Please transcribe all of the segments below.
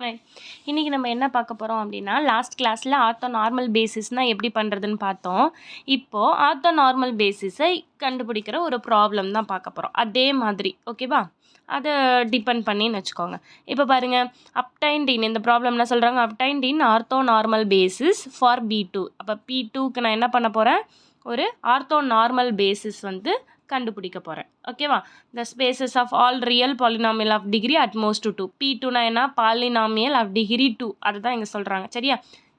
Right. இன்றைக்கி நம்ம என்ன பார்க்க போகிறோம் அப்படின்னா, லாஸ்ட் கிளாஸில் ஆர்த்தோ நார்மல் பேசிஸ்னால் எப்படி பண்ணுறதுன்னு பார்த்தோம். இப்போது ஆர்த்தோ நார்மல் பேசிஸை கண்டுபிடிக்கிற ஒரு ப்ராப்ளம் தான் பார்க்க போகிறோம். அதே மாதிரி ஓகேவா, அதை டிபெண்ட் பண்ணின்னு வச்சுக்கோங்க. இப்போ பாருங்கள், அப்டைன்ட் இன் இந்த ப்ராப்ளம் என்ன சொல்கிறாங்க, obtained in ortho normal basis for B2. அப்போ P2க்கு நான் என்ன பண்ண போகிறேன், ஒரு ஆர்த்தோ நார்மல் பேசிஸ் வந்து கண்டுபிடிக்க போகிறேன். ஓகேவா, the spaces of all real polynomial of degree at most 2. P2னா என்ன, பாலினாமியல் ஆஃப் டிகிரி 2, அதுதான் இங்கே சொல்கிறாங்க. சரியா,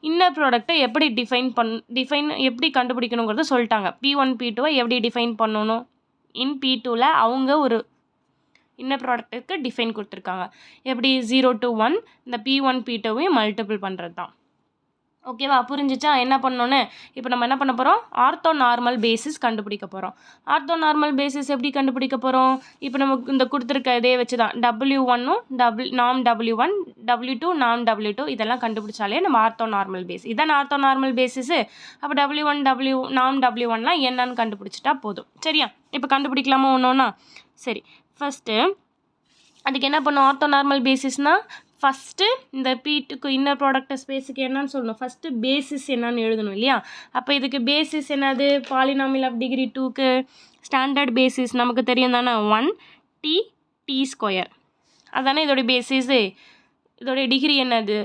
இன்னர் ப்ராடக்ட்டை எப்படி டிஃபைன் எப்படி கண்டுபிடிக்கணுங்கிறத சொல்லிட்டாங்க. P1 P2வை எப்படி டிஃபைன் பண்ணணும், இன் P2வில் அவங்க ஒரு இன்னர் ப்ராடக்ட்டுக்கு டிஃபைன் கொடுத்துருக்காங்க. எப்படி 0 to 1 இந்த P1 P2வையும் மல்டிபிள் பண்ணுறது தான். ஓகேவா, புரிஞ்சிச்சா என்ன பண்ணோன்னு. இப்போ நம்ம என்ன பண்ண போகிறோம், ஆர்த்தோ நார்மல் பேசிஸ் கண்டுபிடிக்க போகிறோம். ஆர்த்தோ நார்மல் பேசிஸ் எப்படி கண்டுபிடிக்க போகிறோம், இப்போ நமக்கு இந்த கொடுத்துருக்க இதே வச்சு தான் W1ம் நாம் W1, W2 நாம் W2 இதெல்லாம் கண்டுபிடிச்சாலே நம்ம ஆர்த்தோ நார்மல் பேஸ். இதான் ஆர்த்தோ நார்மல் பேசிஸு. அப்போ W1 நாம் W1லாம் என்னன்னு கண்டுபிடிச்சிட்டா போதும். சரியா, இப்போ கண்டுபிடிக்கலாமா ஒன்றா. சரி, ஃபஸ்ட்டு அதுக்கு என்ன பண்ணும், ஆர்த்தோ நார்மல் பேசிஸ்னால் ஃபஸ்ட்டு இந்த P2க்கு இன்னர் ப்ராடக்ட் ஸ்பேஸுக்கு என்னன்னு சொல்லணும், ஃபஸ்ட்டு பேசிஸ் என்னன்னு எழுதணும் இல்லையா. அப்போ இதுக்கு பேசிஸ் என்னது, பாலினாமியல் ஆஃப் டிகிரி 2க்கு ஸ்டாண்டர்ட் பேசிஸ் நமக்கு தெரியும் தானே, 1t² அதானே இதோடைய பேசிஸு. இதோடைய டிகிரி என்னது,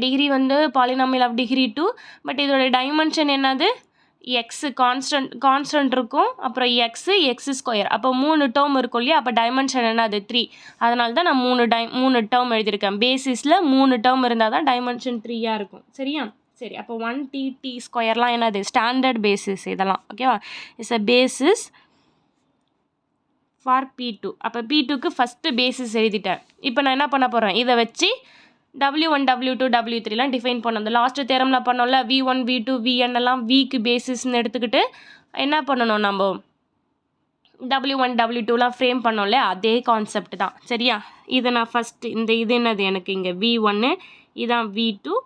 டிகிரி வந்து பாலினாமியல் ஆஃப் டிகிரி 2, பட் இதோடைய டைமென்ஷன் என்னது, எக்ஸு கான்ஸ்டன்ட் இருக்கும், அப்புறம் எக்ஸ்². அப்போ 3 டேர்ம் இருக்கும் இல்லையா, அப்போ டைமென்ஷன் என்னது 3. அதனால தான் நான் 3 டேர்ம் எழுதியிருக்கேன். பேசிஸில் 3 டேர்ம் இருந்தால் தான் டைமென்ஷன் 3யாக இருக்கும். சரியா, சரி, அப்போ 1t² என்னது ஸ்டாண்டர்ட் பேசிஸ் இதெல்லாம். ஓகேவா, it's a basis for P2. அப்போ P2க்கு ஃபஸ்ட்டு பேசிஸ் எழுதிட்டேன். இப்போ நான் என்ன பண்ண போகிறேன், இதை வச்சு W1 W2 W3லாம் டிஃபைன் பண்ணணும். இந்த லாஸ்ட்டு தேரம்லாம் பண்ணோம்ல, V1 V2 Vn எல்லாம் Vக்கு பேசிஸ்ன்னு எடுத்துக்கிட்டு என்ன பண்ணணும், நம்ம W1 W2லாம் ஃப்ரேம் பண்ணோம்ல, அதே கான்செப்ட் தான். சரியா, இதை நான் ஃபஸ்ட்டு இது என்னது எனக்கு இங்கே V1, இதான் V2,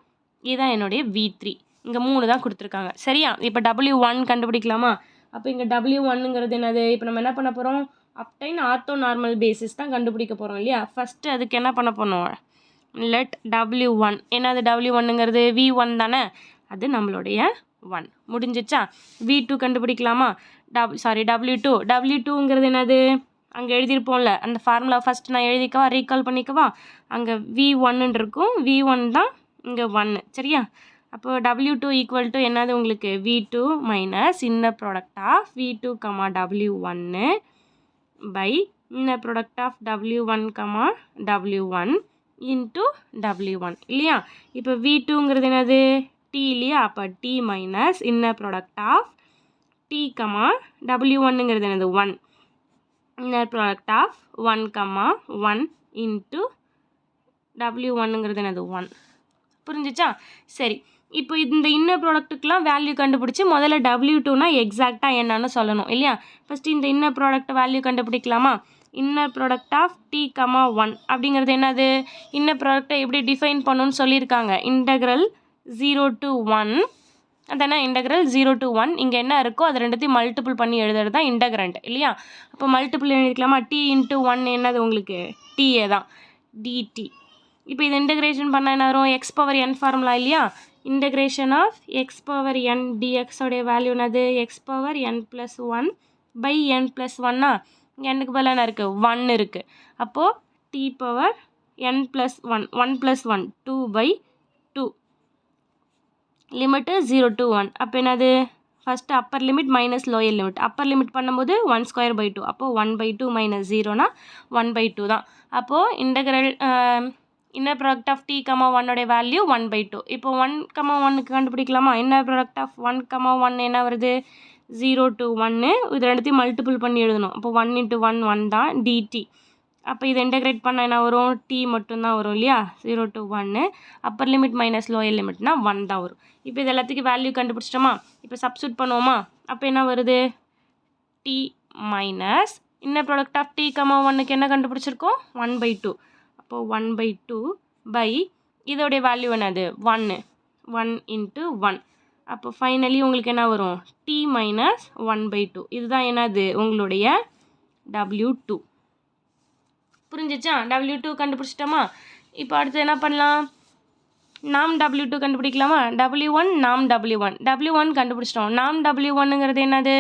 இதான் என்னுடைய V3. இங்கே 3 தான் கொடுத்துருக்காங்க. சரியா, இப்போ W1 கண்டுபிடிக்கலாமா. அப்போ இங்கே W1ங்கிறது என்னது, இப்போ நம்ம என்ன பண்ண போகிறோம், அப்டைன் ஆர்த்தோ நார்மல் பேசிஸ் தான் கண்டுபிடிக்க போகிறோம் இல்லையா. ஃபஸ்ட்டு அதுக்கு என்ன பண்ண போகிறோம், லெட் W1 என்னது, W1ங்கிறது V1 தானே, அது நம்மளுடைய 1 முடிஞ்சிச்சா. V2 கண்டுபிடிக்கலாமா, W2ங்கிறது என்னது, அங்கே எழுதியிருப்போம்ல அந்த ஃபார்முலா ஃபஸ்ட் நான் எழுதிக்கவா, ரீகால் பண்ணிக்கவா. அங்கே V1 இருக்கும், V1 தான் இங்கே 1. சரியா, அப்போ W2 ஈக்குவல் டு என்னது உங்களுக்கு, V2 minus inner product of V2, W1 by inner product of W1, W1 into W1 இல்லையா. இப்போ V2ங்கிறது என்னது T இல்லையா, அப்போ T minus inner product of T, W1ங்கிறது என்னது 1, இன்னர் ப்ராடக்ட் ஆஃப் 1, 1 இன்ட்டு W1ங்கிறது என்னது 1. புரிஞ்சிச்சா. சரி, இப்போ இந்த இன்னர் ப்ராடக்ட்டுக்கெலாம் வேல்யூ கண்டுபிடிச்சி முதல்ல W2னா எக்ஸாக்டாக என்னன்னு சொல்லணும் இல்லையா. ஃபஸ்ட்டு இந்த இன்னர் ப்ராடக்ட் வேல்யூ கண்டுபிடிக்கலாமா. இன்னர் ப்ராடக்ட் ஆஃப் T, 1 அப்படிங்கிறது என்னது, இன்னர் ப்ராடக்டை எப்படி டிஃபைன் பண்ணணும்னு சொல்லியிருக்காங்க, இன்டெக்ரல் 0 to 1 அதானே, இன்டெக்ரல் 0 to 1. இங்கே என்ன இருக்கோ அது ரெண்டுத்தையும் மல்டிபிள் பண்ணி எழுதுறது தான் இன்டெக்ரண்ட் இல்லையா. அப்போ மல்டிபிள் எழுதிக்கலாமா, T into 1 என்னது உங்களுக்கு Tஏ தான், dt. இப்போ இது இன்டெக்ரேஷன் பண்ணால் என்ன வரும், x⁴n ஃபார்முலா இல்லையா. இன்டெக்ரேஷன் ஆஃப் x⁴n dx உடைய வேல்யூ என்னது, x⁴n + 1 பை n + 1. என்னுக்கு பதிலாக என்ன இருக்குது, 1 இருக்குது. அப்போது T⁴n + 1, 1 + 1 2/2, லிமிட்டு 0 to 1. அப்போ என்னது, first Appar limit minus lower limit. Upper limit பண்ணும்போது 1² 2, அப்போது 1/2 மைனஸ் 0னா 1/2 தான். அப்போது integral inner product of T, 1 உடைய வேல்யூ 1/2. இப்போ 1, 1க்கு கண்டுபிடிக்கலாமா. இன்னர் ப்ராடக்ட் ஆஃப் 1, 1 என்ன வருது, 0 to 1. இது ரெண்டுத்தையும் மல்டிபிள் பண்ணி எழுதணும். அப்போ 1 into 1 1 தான் dt. அப்போ இதை இன்டெகிரேட் பண்ணால் என்ன வரும், T மட்டும்தான் வரும் இல்லையா. 0 to 1, upper limit minus lower லிமிட்னா 1 தான் வரும். இப்போ இது எல்லாத்துக்கும் வேல்யூ கண்டுபிடிச்சிட்டோமா. இப்போ சப்ஸ்டியூட் பண்ணுவோமா. அப்போ என்ன வருது, T minus inner product of T, 1க்கு என்ன கண்டுபிடிச்சிருக்கோம், 1/2. அப்போது 1/2 பை இதோடைய வேல்யூ என்னது 1, 1 into 1. அப்போ ஃபைனலி உங்களுக்கு என்ன வரும், T மைனஸ் 1/2. இதுதான் என்னது உங்களுடைய W2. புரிஞ்சிச்சா, W2 கண்டுபிடிச்சிட்டோமா. இப்போ அடுத்து என்ன பண்ணலாம், நாம் W2 கண்டுபிடிக்கலாமா? W1 நாம் W1 கண்டுபிடிச்சிட்டோம். நாம் W1ங்கிறது என்னது?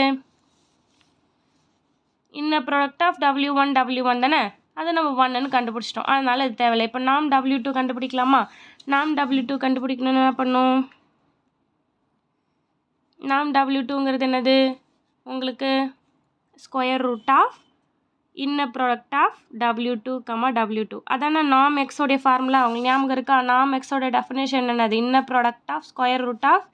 இன்னர் ப்ராடக்ட் ஆஃப் W1 தானே, அதை நம்ம 1ன்னு கண்டுபிடிச்சிட்டோம். அதனால் இது தேவையில்லை. இப்போ நாம் W2 கண்டுபிடிக்கலாமா? நாம் W2 கண்டுபிடிக்கணும்னு என்ன பண்ணும்? நாம் W2ங்கிறது என்னது உங்களுக்கு? Square root of inner product of W2, அதான நாம் எக்ஸோடைய ஃபார்முலா உங்களுக்கு ஞாபகம் இருக்கா? நாம் எக்ஸோடைய டெஃபினேஷன் என்னது? Inner product of square root of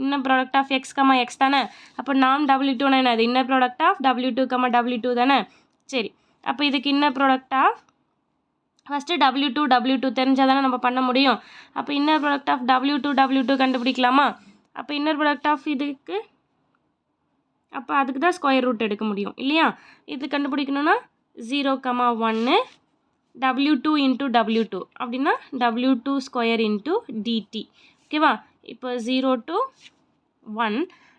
inner product of X தானே. அப்போ நாம் W2னா என்னது? இன்னர் ப்ராடக்ட் ஆஃப் W2 தானே. சரி, அப்போ இதுக்கு inner product of first W2 தெரிஞ்சால் தானே நம்ம பண்ண முடியும். அப்போ இன்னர் ப்ராடக்ட் ஆஃப் W2 கண்டுபிடிக்கலாமா? அப்போ இன்னர் ப்ராடக்ட் ஆஃப் இதுக்கு, அப்போ அதுக்கு தான் ஸ்கொயர் ரூட் எடுக்க முடியும் இல்லையா? இது கண்டுபிடிக்கணும்னா 0,1 W2 இன்ட்டு W2 அப்படின்னா W2 ஸ்கொயர் இன்ட்டு DT. ஓகேவா? இப்போ 0 to 1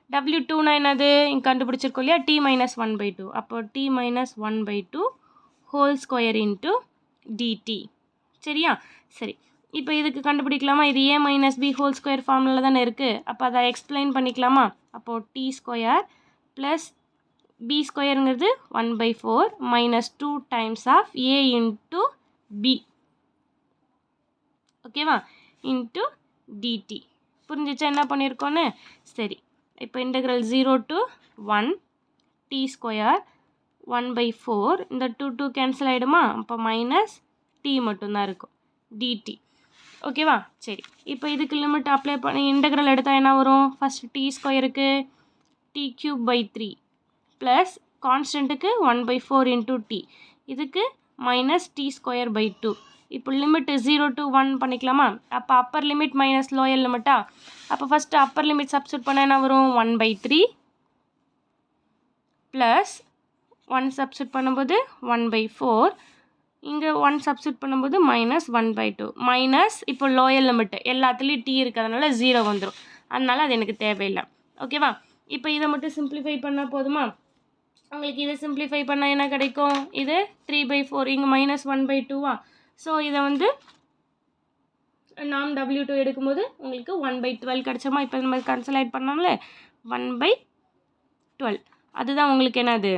W2னா என்னது? இங்கே கண்டுபிடிச்சிருக்கோம் இல்லையா? T-1/2. அப்போ T-1/2 whole square into DT. சரியா? சரி, இப்போ இதுக்கு கண்டுபிடிக்கலாமா? இது A minus B whole square formula தானே இருக்குது. அப்போ அதை எக்ஸ்பிளைன் பண்ணிக்கலாமா? அப்போது T ஸ்கொயர் ப்ளஸ் B ஸ்கொயருங்கிறது 1/4 minus 2 times of A into B. ஓகேவா? Into DT. புரிஞ்சிச்சா என்ன பண்ணியிருக்கோன்னு? சரி, இப்போ இன்டெக்ரல் 0 to 1 T ஸ்கொயர் 1/4, இந்த 2 கேன்சல் ஆகிடுமா? அப்போ மைனஸ் T மட்டும்தான் இருக்கும் DT. ஓகேவா? சரி, இப்போ இதுக்கு லிமிட் அப்ளை பண்ணி இன்டெக்ரல் எடுத்தால் என்ன வரும்? ஃபஸ்ட் T ஸ்கொயருக்கு T³/3 ப்ளஸ் கான்ஸ்டன்ட்டுக்கு 1/4 இன்ட்டு T, இதுக்கு மைனஸ் T²/2. இப்போ லிமிட்டு 0 to 1 பண்ணிக்கலாமா? அப்போ அப்பர் லிமிட் மைனஸ் லோயர் லிமிட்டா? அப்போ ஃபஸ்ட்டு அப்பர் லிமிட் சப்ஸ்டியூட் பண்ண என்ன வரும்? 1/3 ப்ளஸ் 1 சப்ஸ்டியூட் பண்ணும்போது 1/4, இங்கே 1 சப்ஸ்டியூட் பண்ணும்போது மைனஸ் 1/2 மைனஸ் இப்போ லோயர் லிமிட்டு எல்லாத்துலேயும் T இருக்கிறதுனால 0 வந்துடும். அதனால் அது எனக்கு தேவையில்லை. ஓகேவா? இப்போ இதை மட்டும் சிம்பிளிஃபை பண்ணால் போதுமா? உங்களுக்கு இதை சிம்பிளிஃபை பண்ணால் என்ன கிடைக்கும்? இது 3/4, இங்கே மைனஸ் 1/2வா? ஸோ இதை வந்து நாம் W2 எடுக்கும்போது உங்களுக்கு 1/12 கிடச்சோமா? இப்போ நம்ம கன்சல்ட் பண்ணோம்ல 1/12, அதுதான் உங்களுக்கு என்னது?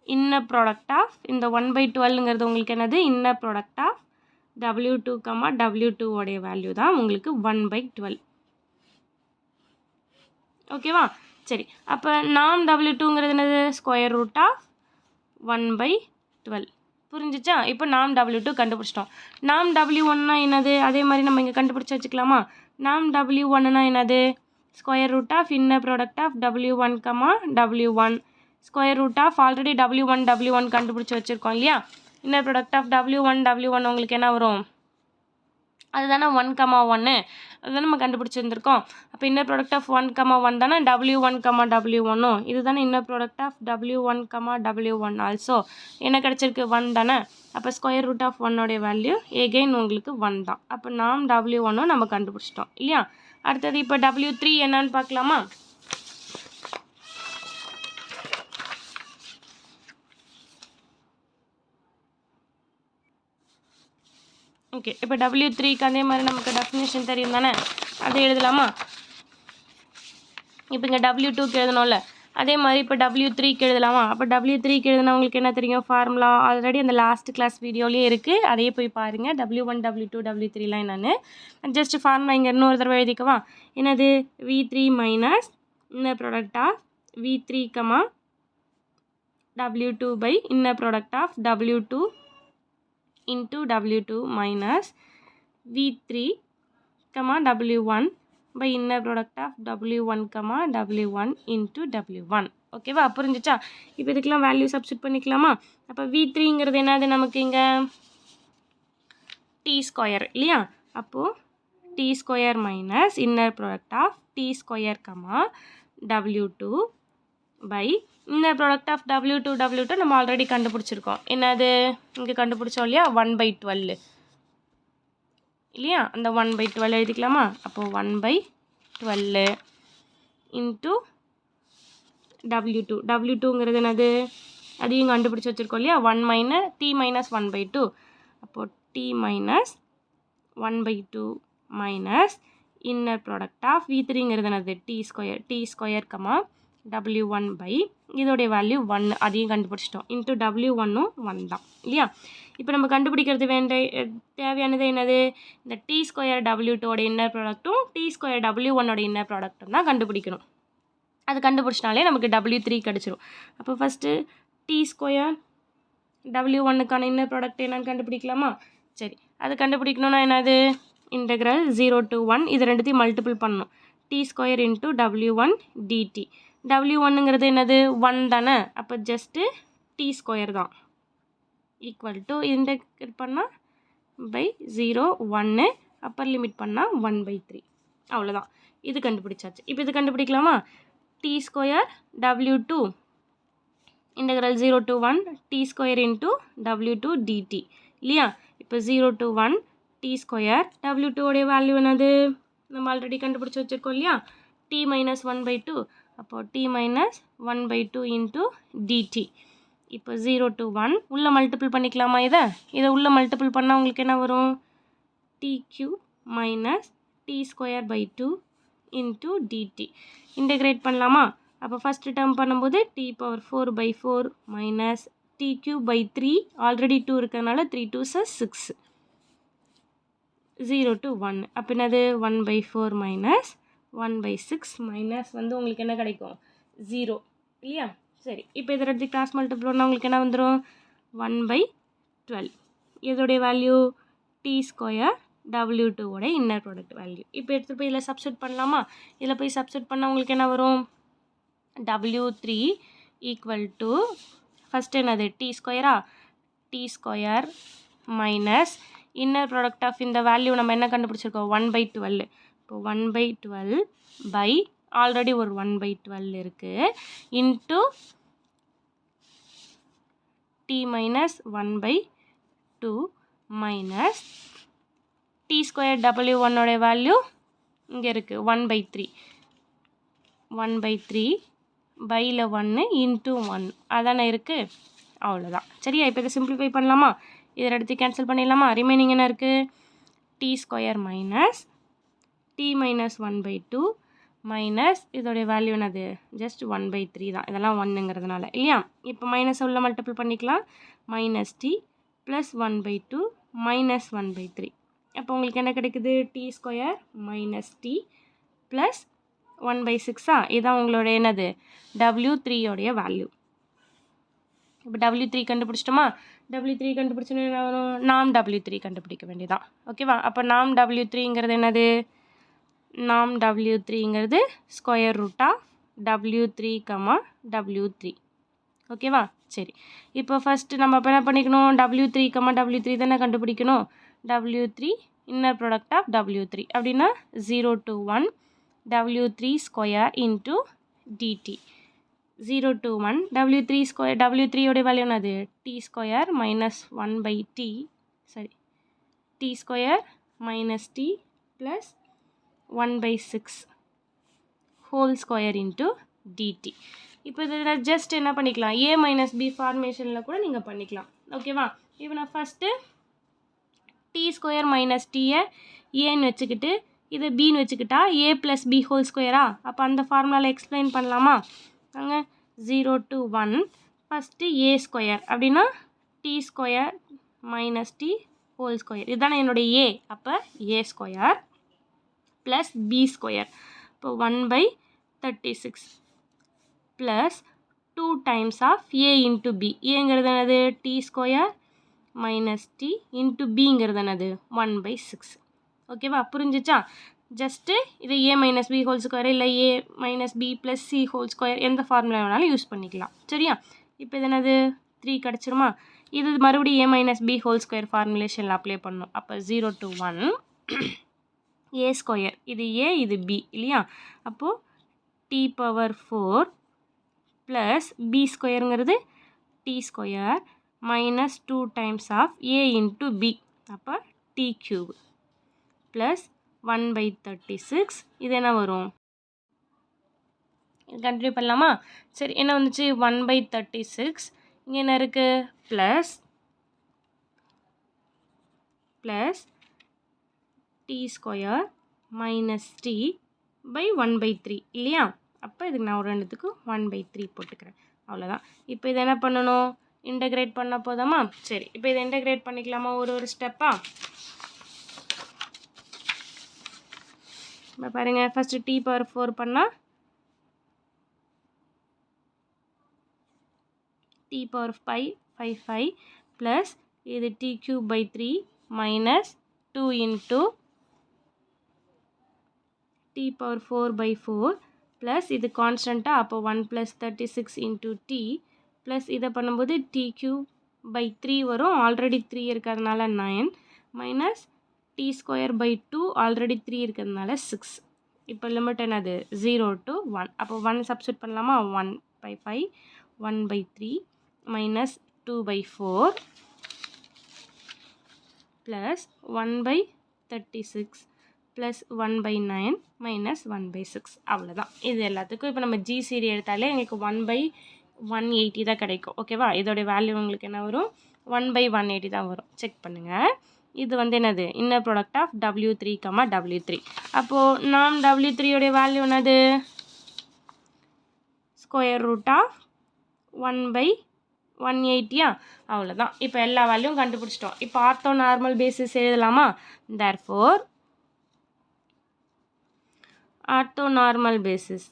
இன்னர் ப்ராடக்ட் ஆஃப் இந்த 1/12ங்கிறது உங்களுக்கு என்னது? இன்னர் ப்ராடக்ட் ஆஃப் W2, உடைய வேல்யூ தான் உங்களுக்கு 1/12. ஓகேவா? சரி, அப்போ நாம் W2ங்கிறது என்னது? Square root of 1/12. புரிஞ்சிச்சா? இப்போ நாம் W2 கண்டுபிடிச்சிட்டோம். நாம் W1னா என்னது? அதே மாதிரி நம்ம இங்கே கண்டுபிடிச்சி வச்சுக்கலாமா? நாம் W1னா என்னது? Square root of inner product of W1, W1 square root of already W1 கண்டுபிடிச்சி வச்சுருக்கோம் இல்லையா? இன்னர் ப்ராடக்ட் ஆஃப் W1 உங்களுக்கு என்ன வரும்? அதுதானே 1,1, அதுதானே நம்ம கண்டுபிடிச்சிருந்துருக்கோம். அப்போ இன்னர் ப்ராடக்ட் ஆஃப் 1,1 தானே W1, W1. இது தானே inner product of W1, W1 also. என்ன கிடச்சிருக்கு? 1 தானே. அப்போ square root of 1 value again உங்களுக்கு 1 தான். அப்போ நாம் W1 நம்ம கண்டுபிடிச்சிட்டோம் இல்லையா? அடுத்தது இப்போ W3 என்னன்னு பார்க்கலாமா? ஓகே, இப்போ W3க்கு அதே மாதிரி நமக்கு டெஃபினேஷன் தெரியும் தானே, அதை எழுதலாமா? இப்போ இங்கே W2க்கு எழுதணும்ல, அதே மாதிரி இப்போ W3க்கு எழுதலாமா? அப்போ W3க்கு எழுதுனா உங்களுக்கு என்ன தெரியும்? ஃபார்முலா ஆல்ரெடி அந்த லாஸ்ட் கிளாஸ் வீடியோலேயே இருக்குது, அதையே போய் பாருங்கள். W1, W2, W3லாம் என்னென்னு ஜஸ்ட் ஃபார்முலா இங்கே இன்னொரு தடவை எழுதிக்கவா? என்னது? V3 minus inner product of V3, W2 by inner product of W2 into W2 minus V3, W1 by inner product of W1, W1 into W1. ஓகேவா? புரிஞ்சிச்சா? இப்போ இதுக்கெல்லாம் வேல்யூ சப்ஸ்டியூட் பண்ணிக்கலாமா? அப்போ V3ங்கிறது என்னது நமக்கு இங்கே? T ஸ்கொயர் இல்லையா? அப்போது T square minus inner product of T square, W2 by inner product of W2 நம்ம ஆல்ரெடி கண்டுபிடிச்சிருக்கோம். என்னது? இங்கே கண்டுபிடிச்சோம் இல்லையா? 1/12 இல்லையா? அந்த 1/12 எழுதிக்கலாமா? அப்போது 1/12 இன்ட்டு W2ங்கிறது என்னது? அதையும் கண்டுபிடிச்சி வச்சுருக்கோம் இல்லையா? T-1/2. அப்போது t minus 1 by 2 minus inner product of v3ங்கிறது என்னது t square w1 by இதோடைய வேல்யூ 1 அதையும் கண்டுபிடிச்சிட்டோம் இன்ட்டு w1ம் 1 தான் இல்லையா. இப்போ நம்ம கண்டுபிடிக்கிறது தேவையானது என்னது இந்த t ஸ்கொயர் w2ஓட இன்னர் ப்ராடக்ட்டும் t ஸ்கொயர் w1ஓட இன்னர் ப்ராடக்ட்டும் தான் கண்டுபிடிக்கணும். அது கண்டுபிடிச்சினாலே நமக்கு w3 கிடச்சிரும். அப்போ ஃபஸ்ட்டு t ஸ்கொயர் w1க்கான இன்னர் ப்ராடக்ட் என்னன்னு கண்டுபிடிக்கலாமா. சரி, அது கண்டுபிடிக்கணும்னா என்னது இன்டெக்ரல் 0 to 1 இது ரெண்டுத்தையும் மல்டிபிள் பண்ணணும். t square into w1 dt. w1ங்கிறது என்னது 1 தானே, அப்போ ஜஸ்ட்டு t ஸ்கொயர் தான் ஈக்குவல் டு இன்டெக்ரேட் பண்ணால் பை 0 1 அப்பர் லிமிட் பண்ணால் 1/3 அவ்வளோதான். இது கண்டுபிடிச்சாச்சு. இப்போ இது கண்டுபிடிக்கலாமா. t square w2 integral 0 to 1 t square into w2 dt இல்லையா. இப்போ 0 to 1 t ஸ்கொயர் w2 உடைய வேல்யூ என்னது நம்ம ஆல்ரெடி கண்டுபிடிச்சி வச்சுருக்கோம் இல்லையா, t minus 1/2. அப்போது t minus 1/2 இன்ட்டு dt. இப்போ 0 to 1 உள்ளே மல்டிபிள் பண்ணிக்கலாமா. இதை உள்ளே மல்டிபிள் பண்ணால் உங்களுக்கு என்ன வரும் t³ minus t square by 2 into dt. Integrate பண்ணலாமா. அப்போ ஃபஸ்ட்டு டேர்ம் பண்ணும்போது t⁴/4 மைனஸ் t³/3 ஆல்ரெடி 2 இருக்கிறதுனால 3 2s 6 0 to 1 அப்போ என்னது 1/4 மைனஸ் 1/6 மைனஸ் வந்து உங்களுக்கு என்ன கிடைக்கும் 0 இல்லையா. சரி, இப்போ இதை எடுத்து கிராஸ் மல்டிபிள் பண்ணால் உங்களுக்கு என்ன வந்துடும் 1/12. இதோடைய வேல்யூ t ஸ்கொயர் w2 ஓட இன்னர் ப்ராடக்ட் வேல்யூ. இப்போ எடுத்துகிட்டு போய் இதில் சப்ஸ்டியூட் பண்ணலாமா. இதில் போய் சப்ஸ்டியூட் பண்ணால் உங்களுக்கு என்ன வரும் w3 ஈக்குவல் டு ஃபஸ்ட்டு என்னது t ஸ்கொயரா t square minus inner product of இந்த வேல்யூ நம்ம என்ன கண்டுபிடிச்சிருக்கோம் 1/12. இப்போ 1/12 பை ஆல்ரெடி ஒரு 1/12 இருக்குது into t minus 1/2 minus t square w1ஓட வேல்யூ இங்கே இருக்குது 1/3 1/3 பையில் 1 இன்ட்டு 1 அதானே இருக்குது. அவ்வளோதான். சரியா, இப்போ இதை சிம்பிளிஃபை பண்ணலாமா. இதில் எடுத்து கேன்சல் பண்ணிடலாமா. ரிமைனிங் என்ன இருக்குது t square minus t minus 1/2 minus இதோடைய வேல்யூ என்னது ஜஸ்ட் 1/3 தான், இதெல்லாம் 1ங்கிறதுனால இல்லையா. இப்போ மைனஸ் உள்ள மல்டிபிள் பண்ணிக்கலாம். Minus t plus 1/2 minus 1/3. அப்போ உங்களுக்கு என்ன கிடைக்குது t square minus t plus 1/6. இதுதான் உங்களோட என்னது w3ஓடைய வேல்யூ. இப்போ w3 கண்டுபிடிச்சிட்டோமா. w3 கண்டுபிடிச்சோன்னா என்ன வரும் நாம் w3 கண்டுபிடிக்க வேண்டியதான். ஓகேவா. அப்போ நாம் w3ங்கிறது என்னது நாம் w3ங்கிறது square root of w3, w3. ஓகேவா. சரி, இப்போ ஃபஸ்ட்டு நம்ம இப்போ என்ன பண்ணிக்கணும் w3, w3 தானே கண்டுபிடிக்கணும். w3 inner product of w3 அப்படின்னா 0 to 1 w3 square into dt. 0 to 1 w3 square w3ஓடைய வேல்யூ என்னது t ஸ்கொயர் மைனஸ் 1/t சரி t square minus t plus 1/6 whole square into dt. இப்போ இதில் ஜஸ்ட் என்ன பண்ணிக்கலாம் a மைனஸ் b ஃபார்மேஷனில் கூட நீங்கள் பண்ணிக்கலாம். ஓகேவா. இப்போ நான் ஃபஸ்ட்டு t ஸ்கொயர் மைனஸ் டீயை ஏன்னு வச்சுக்கிட்டு இதை பின்னு வச்சுக்கிட்டா a ப்ளஸ் b ஹோல் ஸ்கொயரா. அப்போ அந்த ஃபார்முலாவில் எக்ஸ்பிளைன் பண்ணலாமா. அங்கே 0 to 1 ஃபஸ்ட்டு a ஸ்கொயர் அப்படின்னா t square minus t whole square இதுதானே என்னுடைய a. அப்போ a square plus b square இப்போ 1/36 plus 2 times of a into b. ஏங்கிறது என்னது t square minus t into பிங்கிறது என்னது 1/6. ஓகேவா, புரிஞ்சிச்சா. ஜஸ்ட்டு இது a minus b whole square இல்லை a minus b plus c whole square எந்த ஃபார்முலா வேணாலும் யூஸ் பண்ணிக்கலாம். சரியா, இப்போ இது என்னது 3 கிடச்சிருமா. இது மறுபடியும் a minus b whole square ஃபார்முலேஷனில் அப்ளை பண்ணணும். அப்போ 0 to 1 a ஸ்கொயர் இது a இது b இல்லையா. அப்போது t⁴ ப்ளஸ் b ஸ்கொயருங்கிறது t square minus 2 times of a into b அப்போ t³ ப்ளஸ் 1/36. இது என்ன வரும் கண்டினியூ பண்ணலாமா. சரி, என்ன வந்துச்சு 1/36. இங்கே என்ன இருக்குது plus plus T square minus T by 1/3 இல்லையா? அப்போ இதுக்கு நான் ஒரு ரெண்டுத்துக்கு 1/3 போட்டுக்கிறேன். அவ்வளோதான். இப்போ இதை என்ன பண்ணணும்? இன்டகிரேட் பண்ண போதாமா? சரி, இப்போ இதை இன்டகிரேட் பண்ணிக்கலாமா ஒரு ஸ்டெப்பா? இப்போ பாருங்கள், ஃபஸ்ட்டு டி பவர் 4 பண்ணால் டி பவர் 5 ப்ளஸ் இது T cube by 3 minus 2 into T power 4/4 plus இது கான்ஸ்டண்ட்டாக, அப்போ 1 + 36 இன்ட்டு டி ப்ளஸ் இதை பண்ணும்போது டி கியூப் பை 3 வரும். ஆல்ரெடி 3 இருக்கிறதுனால 9 minus T square by 2 already 3 இருக்கிறதுனால 6. இப்போ லிமிட் என்னது? 0 to 1. அப்போ 1 சப்ஸ்டியூட் பண்ணலாமா? 1/5 1/3 மைனஸ் 2/4 ப்ளஸ் 1/36 ப்ளஸ் 1/9 மைனஸ் 1/6. அவ்வளோதான். இது எல்லாத்துக்கும் இப்போ நம்ம ஜிசிடி எடுத்தாலே எங்களுக்கு 1/180 தான் கிடைக்கும். ஓகேவா? இதோடைய வேல்யூ உங்களுக்கு என்ன வரும்? 1/180 தான் வரும். செக் பண்ணுங்கள். இது வந்து என்னது? Inner product of W3, W3. அப்போது நாம் W3 வேல்யூ என்னது? Square root of 1/180. அவ்வளோதான். இப்போ எல்லா வேல்யூவும் கண்டுபிடிச்சிட்டோம். இப்போ ஆர்த்தோ நார்மல் பேசிஸ் எழுதலாமா? therefore orthonormal basis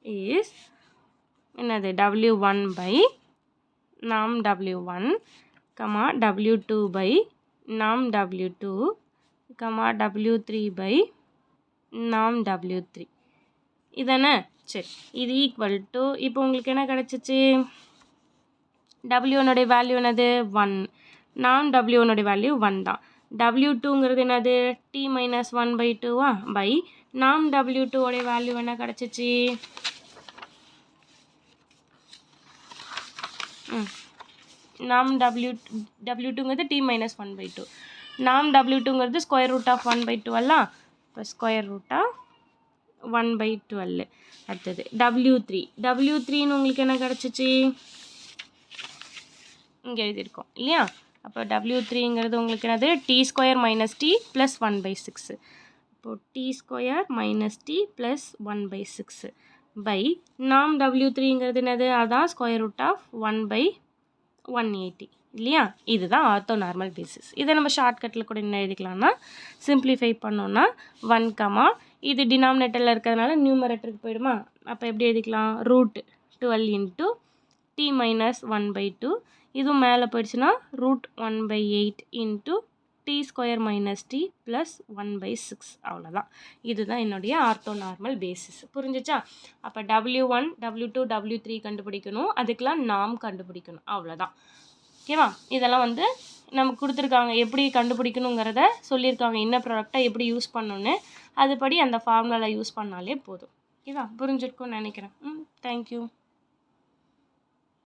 is என்னது? W1 by norm W1, W2 by norm W2, W3 by norm W3. இதானே? சரி, இது ஈக்குவல் டு இப்போ உங்களுக்கு என்ன கிடச்சிச்சு? W1 வேல்யூ என்னது? 1. நாம் W1 வேல்யூ 1 தான். W2ங்கிறது என்னது? T மைனஸ் 1/2 பை நாம் W2 வேல்யூ என்ன கிடச்சிச்சு? நாம் W2ங்கிறது T மைனஸ் 1/2. நாம் W2ங்கிறது ஸ்கொயர் ரூட் ஆஃப் 1/12. இப்போ ஸ்கொயர் ரூட் ஆஃப் 1/12. அடுத்தது W3ன்னு உங்களுக்கு என்ன கிடச்சிச்சு? இங்கே எழுதியிருக்கோம் இல்லையா? அப்போ W3ங்கிறது உங்களுக்கு என்னது? T square minus T plus 1/6. இப்போது T square minus T plus 1/6 by நாம் W3ங்கிறது என்னது? அதான் ஸ்கொயர் ரூட் ஆஃப் 1/180 இல்லையா? இதுதான் ஆர்த்தோ நார்மல் பேசிஸ். இதை நம்ம ஷார்ட்கட்டில் கூட என்ன எழுதிக்கலாம்னா, சிம்பிளிஃபை பண்ணோன்னா 1, இது டினாமினேட்டரில் இருக்கிறதுனால நியூமரேட்டருக்கு போயிடுமா? அப்போ எப்படி எழுதிக்கலாம்? √12 இன்ட்டு டி மைனஸ் 1/2. இதுவும் மேலே போயிடுச்சுன்னா √1/8 into T square minus T plus 1/6. அவ்வளோதான். இதுதான் என்னுடைய ஆர்த்தோ நார்மல் பேசிஸ். புரிஞ்சிச்சா? அப்போ W1, W2, W3 கண்டுபிடிக்கணும். அதுக்கெலாம் நாம் கண்டுபிடிக்கணும். அவ்வளோதான். ஓகேவா? இதெல்லாம் வந்து நமக்கு கொடுத்துருக்காங்க. எப்படி கண்டுபிடிக்கணுங்கிறத சொல்லியிருக்காங்க. இன்னர் ப்ராடக்டை எப்படி யூஸ் பண்ணணுன்னு. அதுபடி அந்த ஃபார்முலாவில் யூஸ் பண்ணாலே போதும். ஓகேவா? புரிஞ்சிருக்கும்னு நினைக்கிறேன். தேங்க்யூ.